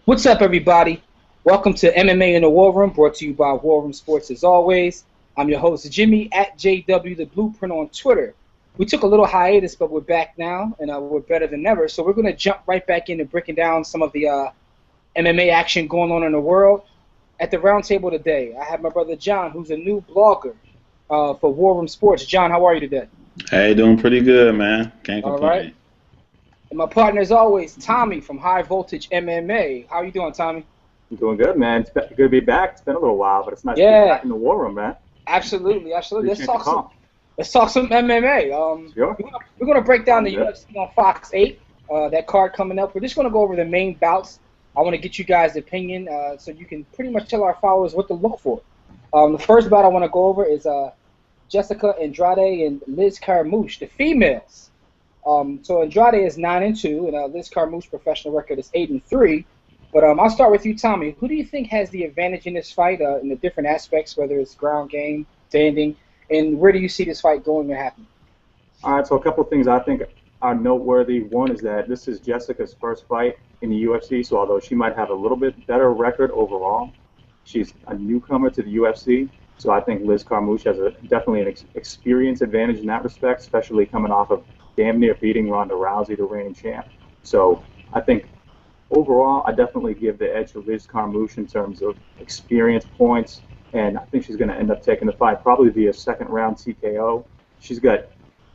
What's up, everybody? Welcome to MMA in the War Room, brought to you by War Room Sports as always. I'm your host, Jimmy, at JW The Blueprint on Twitter. We took a little hiatus, but we're back now, and we're better than ever. So we're going to jump right back into breaking down some of the MMA action going on in the world. At the round table today, I have my brother John, who's a new blogger for War Room Sports. John, how are you today? Hey, doing pretty good, man. Can't complain. All right. And my partner, as always, Tommy from High Voltage MMA. How are you doing, Tommy? I'm doing good, man. It's good to be back. It's been a little while, but it's nice to be back in the war room, man. Absolutely. Let's talk some MMA. Sure. We're going to break down the UFC on Fox 8, that card coming up. We're just going to go over the main bouts. I want to get you guys' opinion so you can pretty much tell our followers what to look for. The first bout I want to go over is Jessica Andrade and Liz Carmouche, the females. So Andrade is 9-2, and Liz Carmouche professional record is 8-3. But I'll start with you, Tommy. Who do you think has the advantage in this fight in the different aspects, whether it's ground game, standing, and where do you see this fight going and happening? All right, so a couple of things I think are noteworthy. One is that this is Jessica's first fight in the UFC, so although she might have a little bit better record overall, she's a newcomer to the UFC. So I think Liz Carmouche has definitely an experience advantage in that respect, especially coming off of damn near beating Ronda Rousey, the reigning champ. So I think overall, I definitely give the edge to Liz Carmouche in terms of experience points, and I think she's going to end up taking the fight probably via second-round TKO. She's got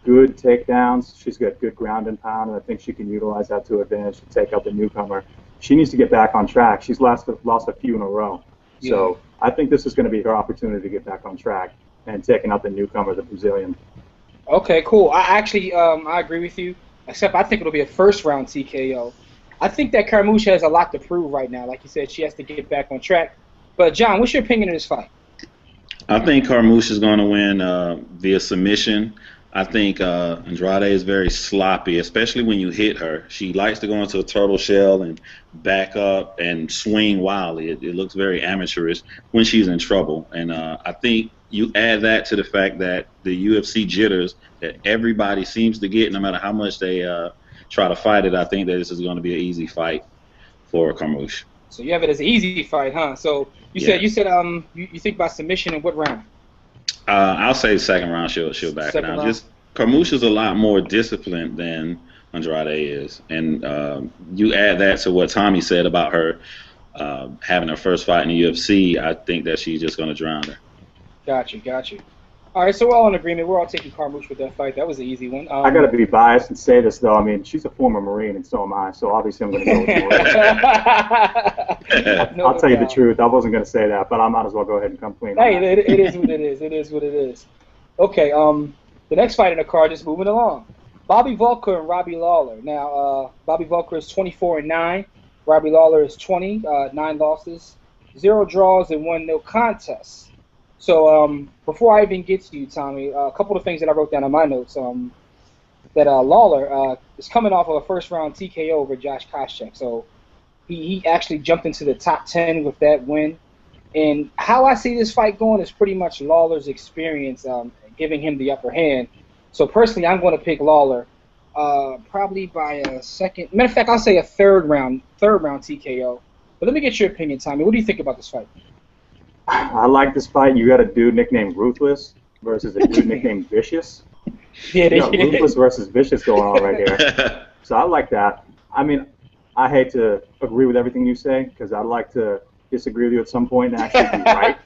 good takedowns. She's got good ground and pound, and I think she can utilize that to her advantage to take out the newcomer. She needs to get back on track. She's lost a few in a row. Yeah. So I think this is going to be her opportunity to get back on track and taking out the newcomer, the Brazilian. Okay, cool. I actually I agree with you, except I think it'll be a first-round TKO. I think that Carmouche has a lot to prove right now. Like you said, she has to get back on track. But, John, what's your opinion of this fight? I think Carmouche is going to win via submission. I think Andrade is very sloppy, especially when you hit her. She likes to go into a turtle shell and back up and swing wildly. It looks very amateurish when she's in trouble. And I think you add that to the fact that the UFC jitters that everybody seems to get, no matter how much they try to fight it, I think that this is going to be an easy fight for Carmouche. So you have it as an easy fight, huh? So you said you think by submission in what round? I'll say second round. She'll back it down. Just Carmouche is a lot more disciplined than Andrade is, and you add that to what Tommy said about her having her first fight in the UFC. I think that she's just going to drown her. Got you. All right, so we're all in agreement. We're all taking Carmouche with that fight. That was an easy one. I got to be biased and say this, though. I mean, she's a former Marine, and so am I, so obviously I'm going to go with Marine. I'll tell you the truth. I wasn't going to say that, but I might as well go ahead and come clean. Hey, it is what it is. It is what it is. Okay, the next fight in the card is moving along. Bobby Voelker and Robbie Lawler. Now, Bobby Voelker is 24-9. Robbie Lawler is 9 losses, 0 draws, and 1 no contest. So before I even get to you, Tommy, a couple of things that I wrote down in my notes. That Lawler is coming off of a first-round TKO over Josh Koscheck. So he actually jumped into the top 10 with that win. And how I see this fight going is pretty much Lawler's experience giving him the upper hand. So personally, I'm going to pick Lawler probably by a second. Matter of fact, I'll say a third round TKO. But let me get your opinion, Tommy. What do you think about this fight? I like this fight. You got a dude nicknamed Ruthless versus a dude nicknamed Vicious. You got Ruthless versus Vicious going on right here. So I like that. I mean, I hate to agree with everything you say because I'd like to disagree with you at some point and actually be right.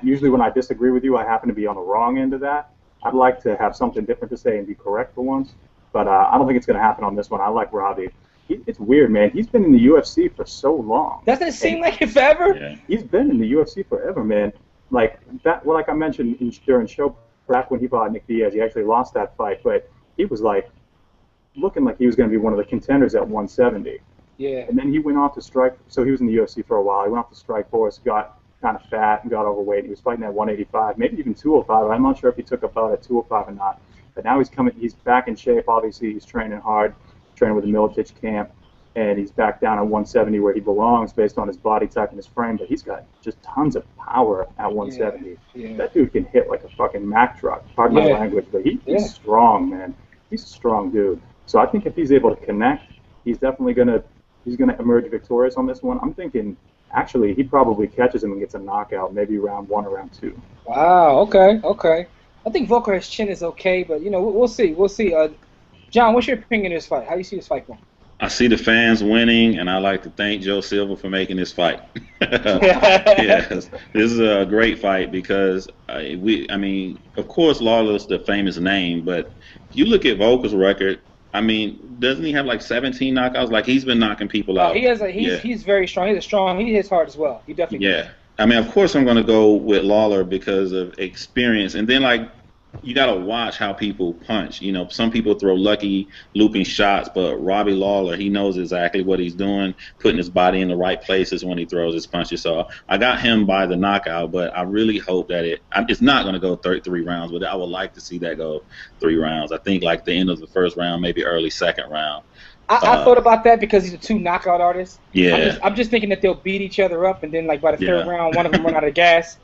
Usually when I disagree with you, I happen to be on the wrong end of that. I'd like to have something different to say and be correct for once. But I don't think it's going to happen on this one. I like Robbie. It's weird, man. He's been in the UFC for so long. Doesn't it seem like it forever? Yeah. He's been in the UFC forever, man. Like that. Well, like I mentioned during show back when he fought Nick Diaz, he actually lost that fight, but he was like looking like he was going to be one of the contenders at 170. Yeah. And then he went off to strike. So he was in the UFC for a while. He went off to Strikeforce, got kind of fat and got overweight. He was fighting at 185, maybe even 205. I'm not sure if he took a bout at 205 or not. But now he's back in shape. Obviously, he's training hard. Training with the Militich camp, and he's back down at 170 where he belongs based on his body type and his frame, but he's got just tons of power at 170. Yeah. That dude can hit like a fucking Mack truck. Pardon my language, but he's strong, man. He's a strong dude. So I think if he's able to connect, he's definitely going to he's going to emerge victorious on this one. I'm thinking, actually, he probably catches him and gets a knockout, maybe round 1 or round 2. Wow. Okay. Okay. I think Voelker's chin is okay, but we'll see. We'll see. John, what's your opinion of this fight? How do you see this fight going? I see the fans winning, and I like to thank Joe Silva for making this fight. Yes, this is a great fight because I mean, of course, Lawler's the famous name, but if you look at Voelker's record, I mean, doesn't he have like 17 knockouts? Like he's been knocking people out. He's very strong. He hits hard as well. He definitely. Yeah. I mean, of course, I'm going to go with Lawler because of experience, and then like. You got to watch how people punch. Some people throw lucky looping shots, but Robbie Lawler, he knows exactly what he's doing, putting his body in the right places when he throws his punches. So I got him by the knockout, but I really hope that it's not going to go 33 rounds, but I would like to see that go 3 rounds. I think like the end of the first round, maybe early second round. I thought about that because he's a 2 knockout artist. Yeah. I'm just thinking that they'll beat each other up, and then like by the third round, one of them run out of gas,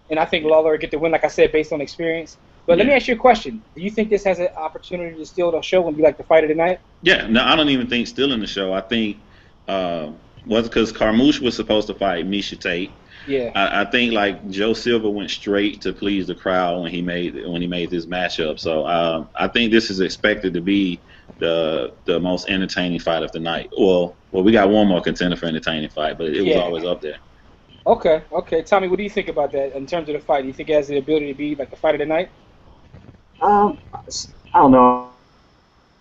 and I think Lawler will get the win, like I said, based on experience. But let me ask you a question. Do you think this has an opportunity to steal the show and be like the fight of the night? Yeah, no, I don't even think stealing the show. I think because Carmouche was supposed to fight Miesha Tate. Yeah. I think like Joe Silva went straight to please the crowd when he made this matchup. So I think this is expected to be the most entertaining fight of the night. Well, we got one more contender for entertaining fight, but it was always up there. Okay. Tommy, what do you think about that in terms of the fight? Do you think it has the ability to be like the fight of the night? I don't know.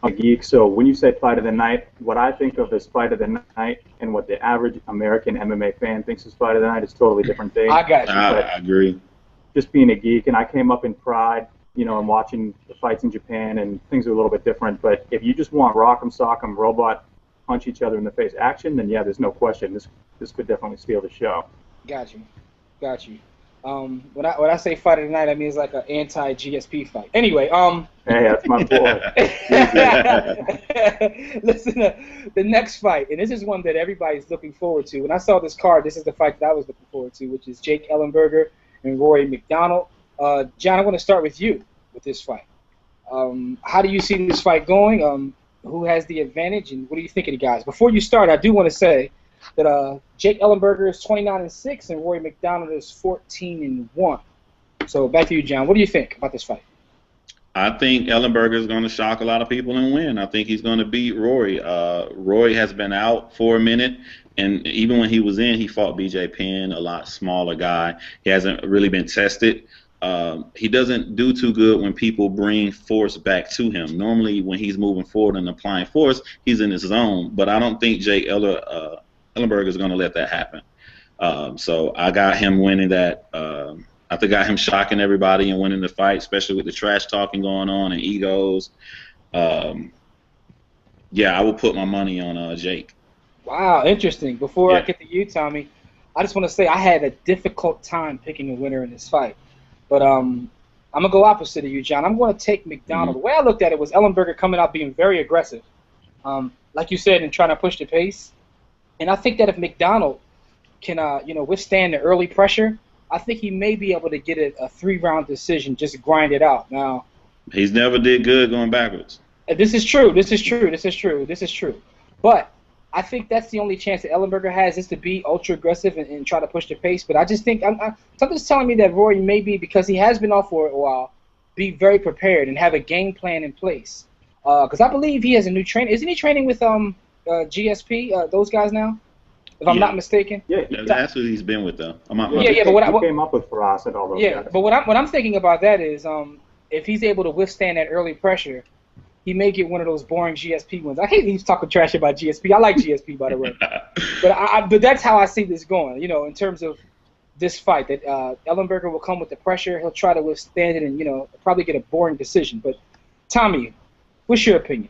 I'm a geek, so when you say fight of the night, what I think of as fight of the night and what the average American MMA fan thinks is fight of the night is totally different things. I got you. I agree. Just being a geek, and I came up in Pride, and watching the fights in Japan, and things are a little bit different. But if you just want rock'em sock'em robot punch each other in the face action, then yeah, there's no question. This could definitely steal the show. Got you. When I say fight of the night, I mean it's like an anti-GSP fight. Anyway, Hey, that's my boy. Listen to the next fight, and this is one that everybody's looking forward to. When I saw this card, this is the fight that I was looking forward to, which is Jake Ellenberger and Rory McDonald. John, I want to start with you with this fight. How do you see this fight going? Who has the advantage, and what do you think of the guys? Before you start, I do want to say that Jake Ellenberger is 29-6 and Rory McDonald is 14-1. So back to you, John. What do you think about this fight? I think Ellenberger is going to shock a lot of people and win. I think he's going to beat Rory. Rory has been out for a minute, and even when he was in, he fought BJ Penn, a lot smaller guy. He hasn't really been tested. He doesn't do too good when people bring force back to him. Normally, when he's moving forward and applying force, he's in his zone. But I don't think Jake Ellenberger is going to let that happen. So I got him winning that. I think I got him shocking everybody and winning the fight, especially with the trash talking going on and egos. Yeah, I will put my money on Jake. Wow, interesting. Before I get to you, Tommy, I just want to say I had a difficult time picking a winner in this fight. But I'm going to go opposite of you, John. I'm going to take McDonald. The way I looked at it was Ellenberger coming out being very aggressive, like you said, and trying to push the pace. And I think that if McDonald can withstand the early pressure, I think he may be able to get a 3-round decision, just grind it out. Now, he's never did good going backwards. This is true. But I think that's the only chance that Ellenberger has is to be ultra aggressive and try to push the pace. But I just think something's telling me that Rory may be, because he has been off for a while, be very prepared and have a game plan in place. Because I believe he has a new trainer. Isn't he training with GSP, those guys now? If I'm not mistaken. Yeah, that's who he's been with, though. But he came up with Faraz and all those guys. But what I'm thinking about that is, if he's able to withstand that early pressure, he may get one of those boring GSP wins. I hate he's talking trash about GSP. I like GSP, by the way. But that's how I see this going. In terms of this fight, that Ellenberger will come with the pressure. He'll try to withstand it and probably get a boring decision. But Tommy, what's your opinion?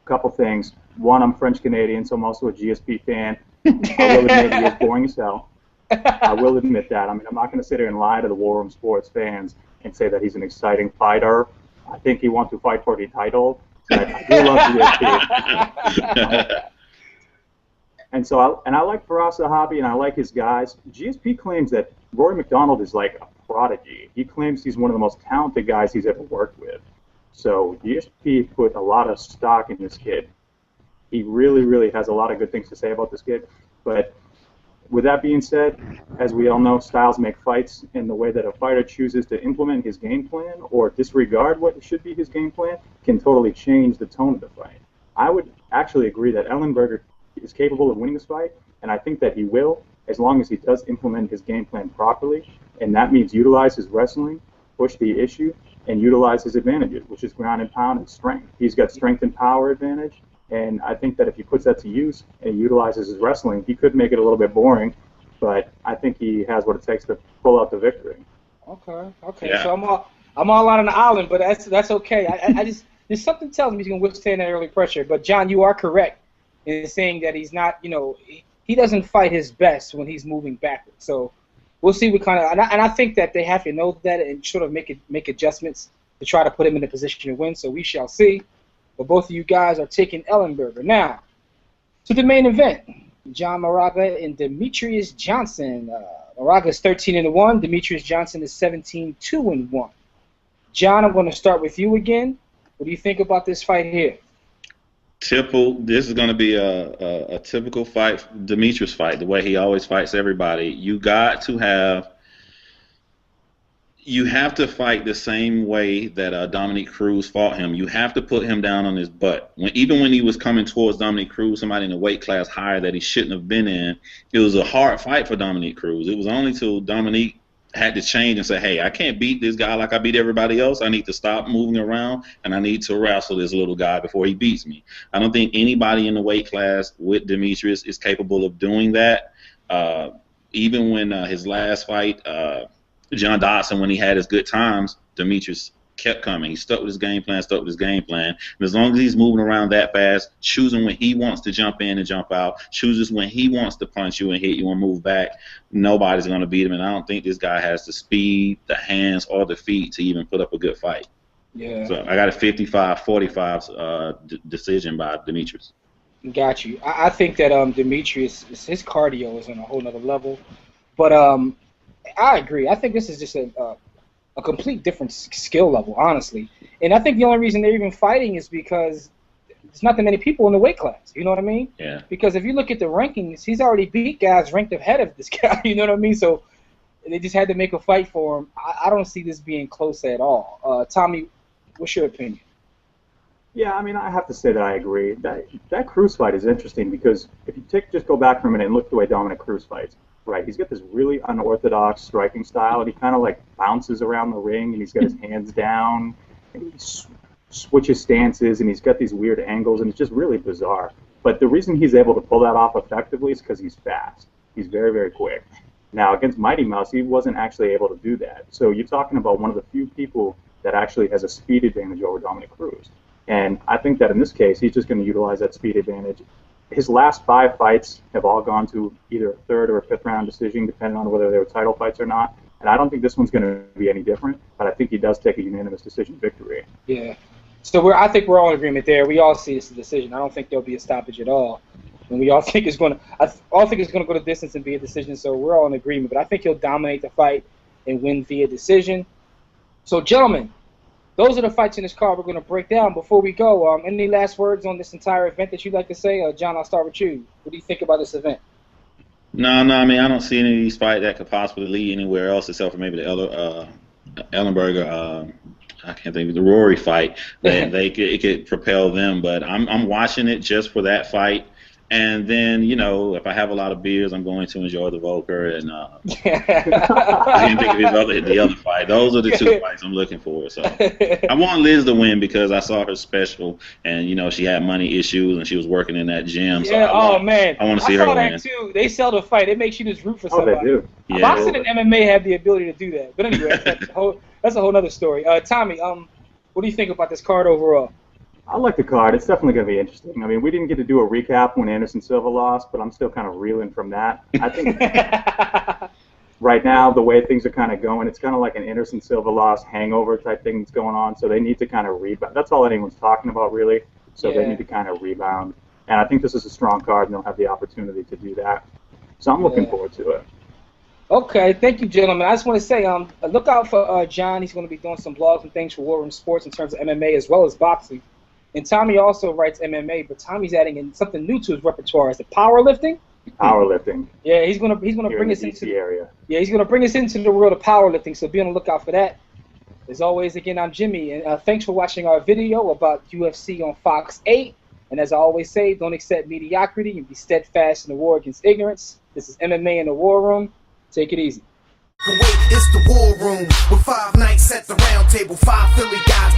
Couple things. One, I'm French Canadian, so I'm also a GSP fan. I will admit he is boring as hell. I will admit that. I mean, I'm not going to sit here and lie to the War Room Sports fans and say that he's an exciting fighter. I think he wants to fight for the title. But I do love GSP. I like Faraz Zahabi, and I like his guys. GSP claims that Rory McDonald is like a prodigy. He claims he's one of the most talented guys he's ever worked with. So GSP put a lot of stock in this kid. He really, really has a lot of good things to say about this kid. But with that being said, as we all know, styles make fights, and the way that a fighter chooses to implement his game plan or disregard what should be his game plan can totally change the tone of the fight. I would actually agree that Ellenberger is capable of winning this fight, and I think that he will, as long as he does implement his game plan properly, and that means utilize his wrestling, push the issue, and utilize his advantages, which is ground and pound and strength. He's got strength and power advantage, and I think that if he puts that to use and he utilizes his wrestling, he could make it a little bit boring, but I think he has what it takes to pull out the victory. Okay. Yeah. So I'm all out on the island, but that's okay. I just there's something tells me he's gonna withstand that early pressure. But John, you are correct in saying that he's not. He doesn't fight his best when he's moving backwards. So we'll see what kind of. And I think that they have to know that and sort of make adjustments to try to put him in a position to win. So we shall see. But both of you guys are taking Ellenberger. Now, to the main event, John Moraga and Demetrius Johnson. Moraga is 13-1. Demetrius Johnson is 17-2-1. John, I'm going to start with you again. What do you think about this fight here? This is going to be a typical fight, Demetrius fight, the way he always fights everybody. You have to fight the same way that Dominic Cruz fought him. You have to put him down on his butt. Even when he was coming towards Dominic Cruz, somebody in a weight class higher that he shouldn't have been in, it was a hard fight for Dominic Cruz. It was only till Dominic had to change and say, hey, I can't beat this guy like I beat everybody else. I need to stop moving around, and I need to wrestle this little guy before he beats me. I don't think anybody in the weight class with Demetrius is capable of doing that. Even when his last fight, John Dodson, when he had his good times, Demetrius kept coming. He stuck with his game plan. And as long as he's moving around that fast, choosing when he wants to jump in and jump out, chooses when he wants to punch you and hit you and move back, nobody's going to beat him. And I don't think this guy has the speed, the hands, or the feet to even put up a good fight. Yeah. So I got a 55-45 decision by Demetrius. Got you. I think that Demetrius, his cardio is on a whole nother level. But I agree. I think this is just a complete different skill level, honestly. And I think the only reason they're even fighting is because there's not that many people in the weight class. You know what I mean? Yeah. Because if you look at the rankings, he's already beat guys ranked ahead of this guy. You know what I mean? So they just had to make a fight for him. I don't see this being close at all. Tommy, what's your opinion? Yeah, I mean, I have to say that I agree. That Cruz fight is interesting because if you just go back for a minute and look at the way Dominic Cruz fights, right? He's got this really unorthodox striking style, and he kind of like bounces around the ring, and he's got his hands down, and he switches stances, and he's got these weird angles, and it's just really bizarre. But the reason he's able to pull that off effectively is because he's fast. He's very, very quick. Now, against Mighty Mouse, he wasn't actually able to do that. So you're talking about one of the few people that actually has a speed advantage over Dominic Cruz. And I think that in this case, he's just going to utilize that speed advantage. His last 5 fights have all gone to either a third or a fifth round decision, depending on whether they were title fights or not. And I don't think this one's going to be any different, but I think he does take a unanimous decision victory. Yeah. So I think we're all in agreement there. We all see this as a decision. I don't think there'll be a stoppage at all. And we all think it's going to. I all think it's going to go the distance and be a decision. So we're all in agreement. But I think he'll dominate the fight and win via decision. So, gentlemen, those are the fights in this card we're going to break down. Before we go, any last words on this entire event that you'd like to say? John, I'll start with you. What do you think about this event? No, I mean, I don't see any of these fights that could possibly lead anywhere else except for maybe the Ellenberger, I can't think of the Rory fight. It could propel them, but I'm watching it just for that fight. And then, if I have a lot of beers, I'm going to enjoy the Voelker. And I didn't think of the other fight. Those are the 2 fights I'm looking for. So I want Liz to win because I saw her special, and she had money issues and she was working in that gym. So I want to see her win. I saw that too. They sell the fight. It makes you just root for somebody. Oh, they do. Yeah. Boxing and MMA have the ability to do that. But anyway, that's a whole other story. Tommy, what do you think about this card overall? I like the card. It's definitely going to be interesting. I mean, we didn't get to do a recap when Anderson Silva lost, but I'm still kind of reeling from that. I think right now, the way things are kind of going, it's kind of like an Anderson Silva loss hangover type thing that's going on, so they need to kind of rebound. That's all anyone's talking about, really, so they need to kind of rebound. And I think this is a strong card, and they'll have the opportunity to do that. So I'm looking forward to it. Okay, thank you, gentlemen. I just want to say, look out for John. He's going to be doing some blogs and things for War Room Sports in terms of MMA as well as boxing. And Tommy also writes MMA, but Tommy's adding in something new to his repertoire. Is the powerlifting? Powerlifting. Yeah, he's gonna bring us into he's gonna bring us into the world of powerlifting. So be on the lookout for that. As always, again, I'm Jimmy, and thanks for watching our video about UFC on Fox 8. And as I always say, don't accept mediocrity and be steadfast in the war against ignorance. This is MMA in the War Room. Take it easy. It's the War Room with 5 nights at the round table, 5 Philly guys.